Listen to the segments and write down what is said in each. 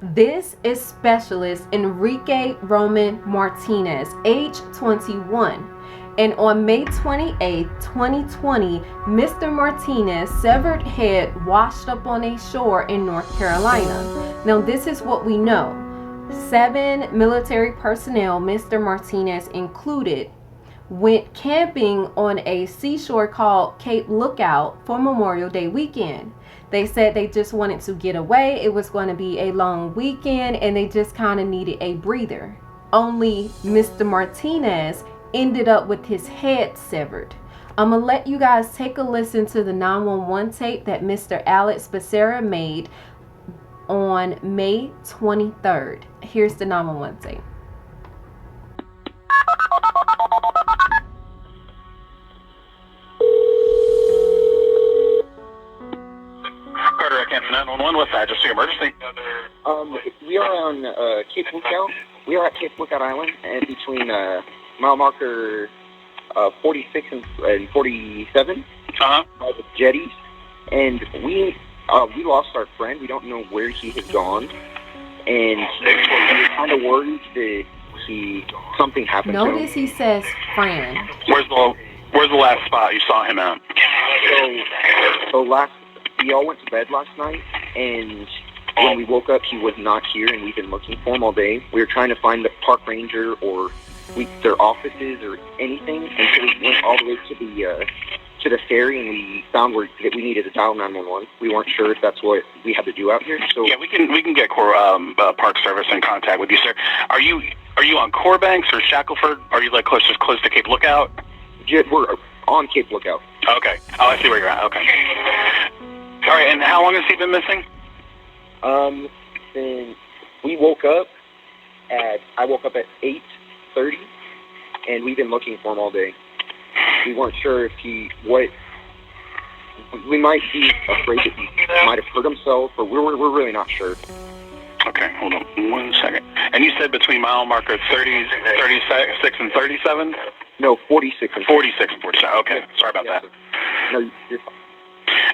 This is Specialist Enrique Roman Martinez, age 21. And on May 28, 2020, Mr. Martinez' severed head washed up on a shore in North Carolina. Now, this is what we know. 7 military personnel, Mr. Martinez included, went camping on a seashore called Cape Lookout for Memorial Day weekend. They said they just wanted to get away. It was going to be a long weekend and they just kind of needed a breather. Only Mr. Martinez ended up with his head severed. I'm going to let you guys take a listen to the 911 tape that Mr. Alex Becerra made on May 23rd. Here's the 911 tape. Carter, I can't 911. What's that? Just the emergency? We are on Cape Lookout. We are at Cape Lookout Island, and between mile marker 46 and 47 by the jetties. And we lost our friend. We don't know where he has gone, and we're kind of worried that something happened to him. Notice he says friend. Where's the last spot you saw him at? So we all went to bed last night, and when we woke up, he was not here, and we've been looking for him all day. We were trying to find the park ranger or their offices or anything, until we went all the way to the ferry, and we found that we needed to dial 911. We weren't sure if that's what we had to do out here. So yeah, we can get Park Service in contact with you, sir. Are you on Core Banks or Shackleford? Are you like close to Cape Lookout? We're on Cape Lookout. Okay. Oh, I see where you're at. Okay. All right. And how long has he been missing? Then I woke up at 8:30, and we've been looking for him all day. We weren't sure if we might be afraid that he might have hurt himself, or we're really not sure. Okay, hold on 1 second. And you said between mile marker 36 and 37? No, 46 and 46 and 47. Okay, sorry about that. No, you're fine.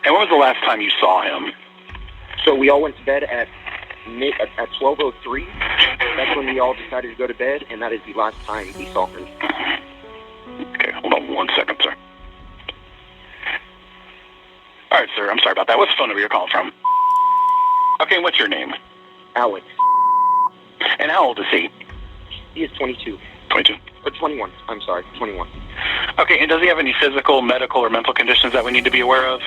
And when was the last time you saw him? So we all went to bed at 12:03. That's when we all decided to go to bed, and that is the last time we saw him. Okay, hold on 1 second, sir. All right, sir, I'm sorry about that. What's the phone number you're calling from? Okay, what's your name? Alex. And how old is he? He is 22. 22. Or 21. I'm sorry, 21. Okay, and does he have any physical, medical, or mental conditions that we need to be aware of?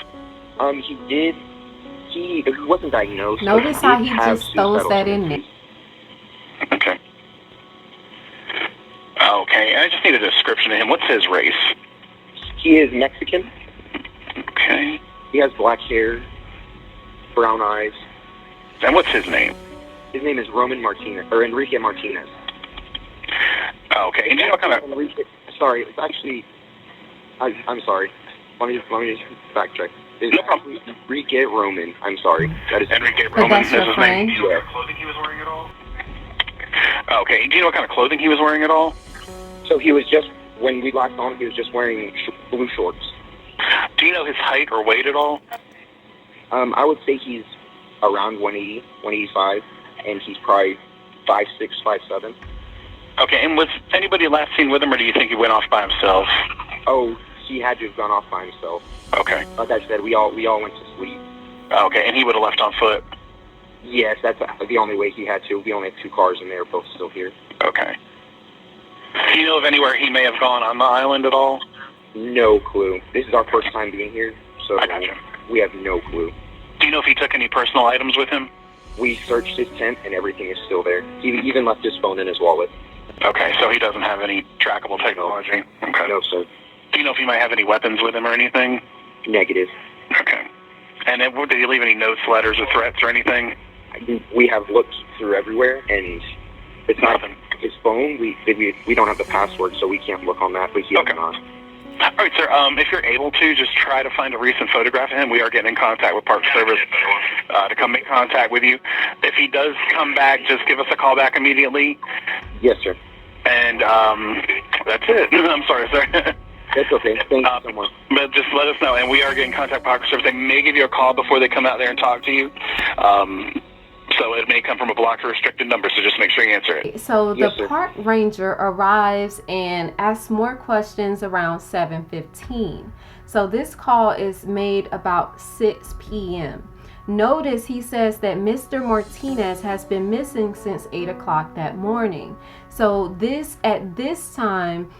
He did. He wasn't diagnosed. Notice how he just throws that in there. Okay. Okay, I just need a description of him. What's his race? He is Mexican. Okay. He has black hair, brown eyes. And what's his name? His name is Roman Martinez, or Enrique Martinez. Okay, and you know what kind of... Sorry, it's actually... I'm sorry. Let me just backtrack. It's no problem. Enrique Roman. I'm sorry. That is Enrique But Roman. that's your his friend? name. Yeah. Clothing he was wearing at all? Okay, do you know what kind of clothing he was wearing at all? So he was just, when we last saw him, he was just wearing blue shorts. Do you know his height or weight at all? I would say he's around 180, 185, and he's probably 5'6", 5'7". Okay, and was anybody last seen with him, or do you think he went off by himself? Oh, he had to have gone off by himself. Okay. Like I said, we all went to sleep. Okay, and he would have left on foot? Yes, that's the only way he had to. We only have 2 cars, and they're both still here. Okay. Do you know of anywhere he may have gone on the island at all? No clue. This is our first time being here, so I gotcha. We have no clue. Do you know if he took any personal items with him? We searched his tent, and everything is still there. He even left his phone in his wallet. Okay, so he doesn't have any trackable technology? Okay. No, sir. Do you know if he might have any weapons with him or anything? Negative. Okay. And then, did he leave any notes, letters, or threats or anything? We have looked through everywhere, and it's Nothing. Not his phone. We don't have the password, so we can't look on that, but he has not. All right, sir. If you're able to, just try to find a recent photograph of him. We are getting in contact with Park Service to come make contact with you. If he does come back, just give us a call back immediately. Yes, sir. And that's it. I'm sorry, sir. That's okay. Thank you so much. But just let us know, and we are getting contact with Park Service. They may give you a call before they come out there and talk to you. So it may come from a blocked or restricted number, so just make sure you answer it. So the Yes, sir. park ranger arrives and asks more questions around 7:15. So this call is made about 6 p.m. Notice he says that Mr. Martinez has been missing since 8 o'clock that morning. So at this time,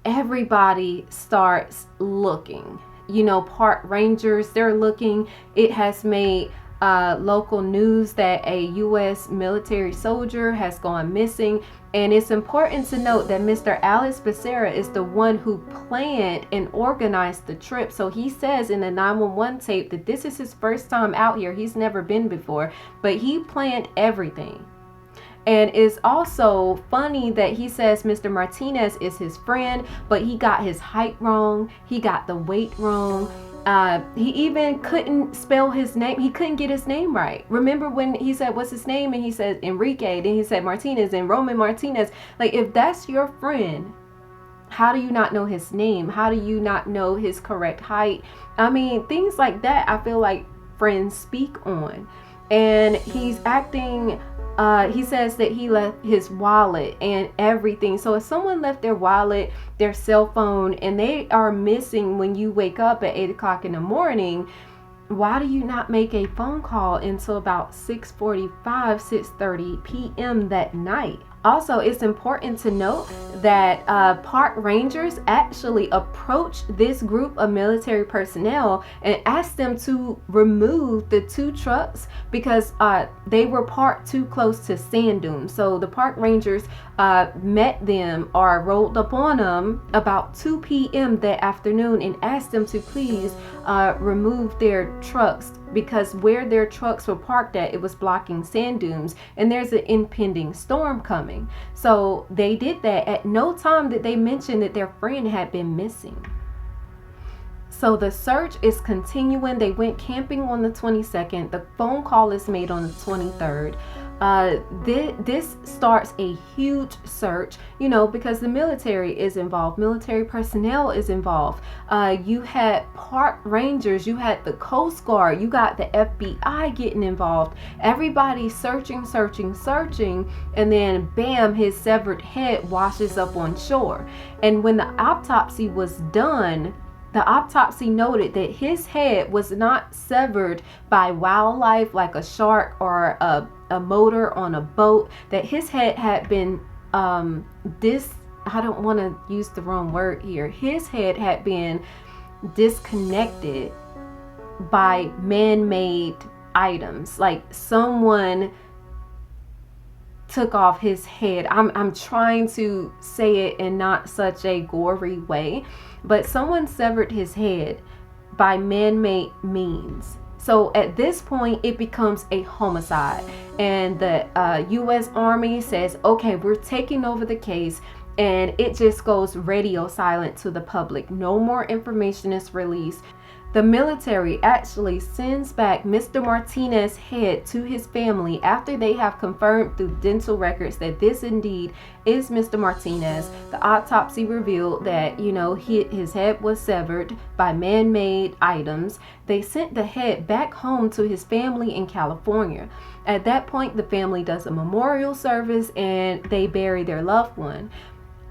everybody starts looking. You know, park rangers, they're looking. It has made local news that a U.S. military soldier has gone missing. And it's important to note that Mr. Alex Becerra is the one who planned and organized the trip. So he says in the 911 tape that this is his first time out here. He's never been before, but he planned everything. And it's also funny that he says Mr. Martinez is his friend, but he got his height wrong. He got the weight wrong. He even couldn't spell his name. He couldn't get his name right. Remember when he said, what's his name? And he said Enrique. Then he said Martinez and Roman Martinez. Like, if that's your friend, how do you not know his name? How do you not know his correct height? I mean, things like that, I feel like friends speak on. And he's acting, he says that he left his wallet and everything. So if someone left their wallet, their cell phone, and they are missing when you wake up at 8 o'clock in the morning, why do you not make a phone call until about 6:45, 6:30 p.m. that night? Also, it's important to note that park rangers actually approached this group of military personnel and asked them to remove the 2 trucks because they were parked too close to sand dunes. So the park rangers met them or rolled up on them about 2 p.m. that afternoon and asked them to please remove their trucks, because where their trucks were parked at, it was blocking sand dunes and there's an impending storm coming. So they did that. At no time did they mention that their friend had been missing. So the search is continuing. They went camping on the 22nd. The phone call is made on the 23rd. This starts a huge search, you know, because the military is involved. Military personnel is involved. You had park rangers, you had the Coast Guard, you got the FBI getting involved. Everybody searching, and then bam, his severed head washes up on shore. And when the autopsy was done, the autopsy noted that his head was not severed by wildlife like a shark or a motor on a boat, that his head had been I don't want to use the wrong word here. His head had been disconnected by man-made items, like someone took off his head. I'm trying to say it in not such a gory way, but someone severed his head by man-made means. So at this point, it becomes a homicide, and the U.S. Army says, okay, we're taking over the case, and it just goes radio silent to the public. No more information is released. The military actually sends back Mr. Martinez's head to his family after they have confirmed through dental records that this indeed is Mr. Martinez. The autopsy revealed that, you know, his head was severed by man-made items. They sent the head back home to his family in California. At that point, the family does a memorial service and they bury their loved one.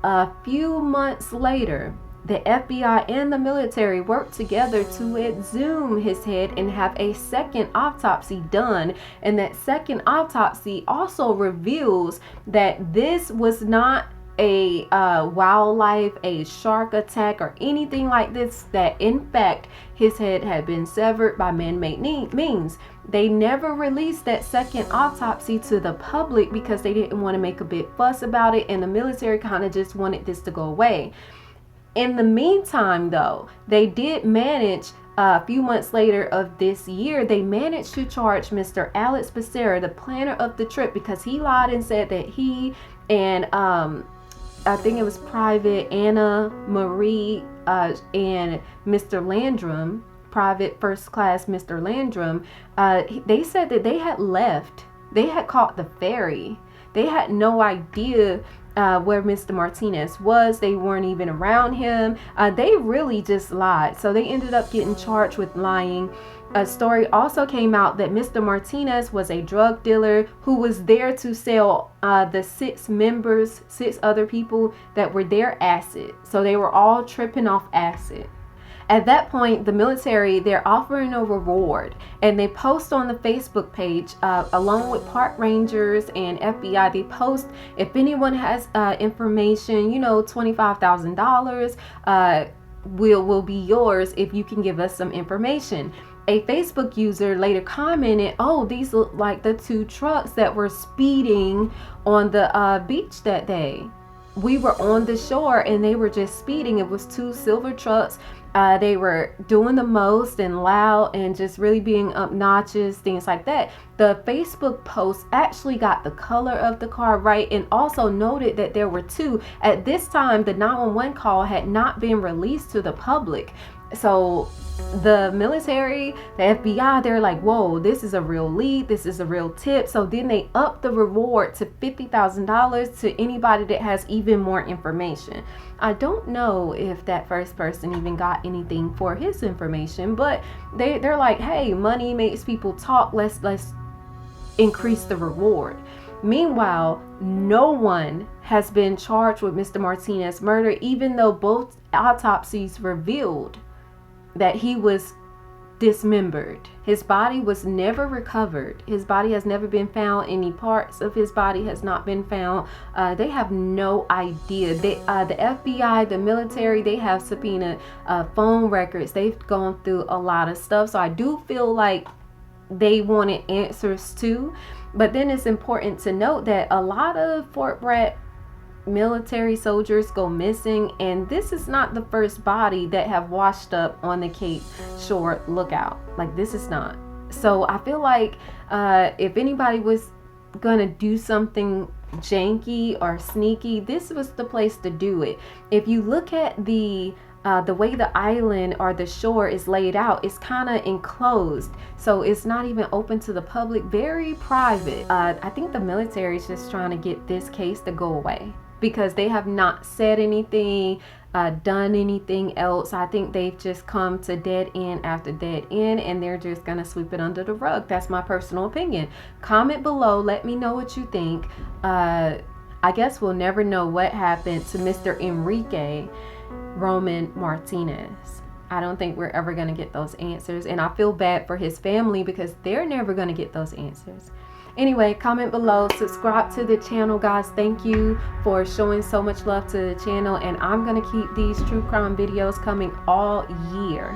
A few months later, the FBI and the military worked together to exhume his head and have a second autopsy done. And that second autopsy also reveals that this was not a wildlife, a shark attack, or anything like this, that in fact his head had been severed by man-made means. They never released that second autopsy to the public because they didn't want to make a big fuss about it, and the military kind of just wanted this to go away. In the meantime, though, they did manage, a few months later of this year, they managed to charge Mr. Alex Becerra, the planner of the trip, because he lied and said that he and I think it was Private Anna Marie and Mr. Landrum, Private First Class Mr. Landrum, they said that they had left. They had caught the ferry. They had no idea where Mr. Martinez was. They weren't even around him. They really just lied. So they ended up getting charged with lying. A story also came out that Mr. Martinez was a drug dealer who was there to sell the 6 other people that were there acid. So they were all tripping off acid. At that point, the military, they're offering a reward, and they post on the Facebook page, along with park rangers and FBI, they post, if anyone has information, you know, $25,000 will be yours if you can give us some information. A Facebook user later commented, oh, these look like the 2 trucks that were speeding on the beach that day. We were on the shore and they were just speeding. It was 2 silver trucks. They were doing the most and loud and just really being obnoxious, things like that. The Facebook post actually got the color of the car right and also noted that there were 2. At this time, the 911 call had not been released to the public. So the military, the FBI, they're like, whoa, this is a real lead. This is a real tip. So then they upped the reward to $50,000 to anybody that has even more information. I don't know if that first person even got anything for his information, but they're like, hey, money makes people talk. Let's increase the reward. Meanwhile, no one has been charged with Mr. Martinez's murder, even though both autopsies revealed that he was dismembered. His body was never recovered. His body has never been found. Any parts of his body has not been found. They have no idea. The FBI, the military, they have subpoenaed phone records. They've gone through a lot of stuff. So I do feel like they wanted answers too. But then it's important to note that a lot of Fort Bragg military soldiers go missing, and this is not the first body that have washed up on the Cape Shore lookout. Like, this is not. So I feel like if anybody was gonna do something janky or sneaky, this was the place to do it. If you look at the way the island or the shore is laid out, it's kind of enclosed, so it's not even open to the public, very private. I think the military is just trying to get this case to go away, because they have not said anything, done anything else. I think they've just come to dead end after dead end, and they're just gonna sweep it under the rug. That's my personal opinion. Comment below, let me know what you think. I guess we'll never know what happened to Mr. Enrique Roman Martinez. I don't think we're ever gonna get those answers, and I feel bad for his family because they're never gonna get those answers. Anyway, comment below, subscribe to the channel, guys. Thank you for showing so much love to the channel, and I'm gonna keep these true crime videos coming all year.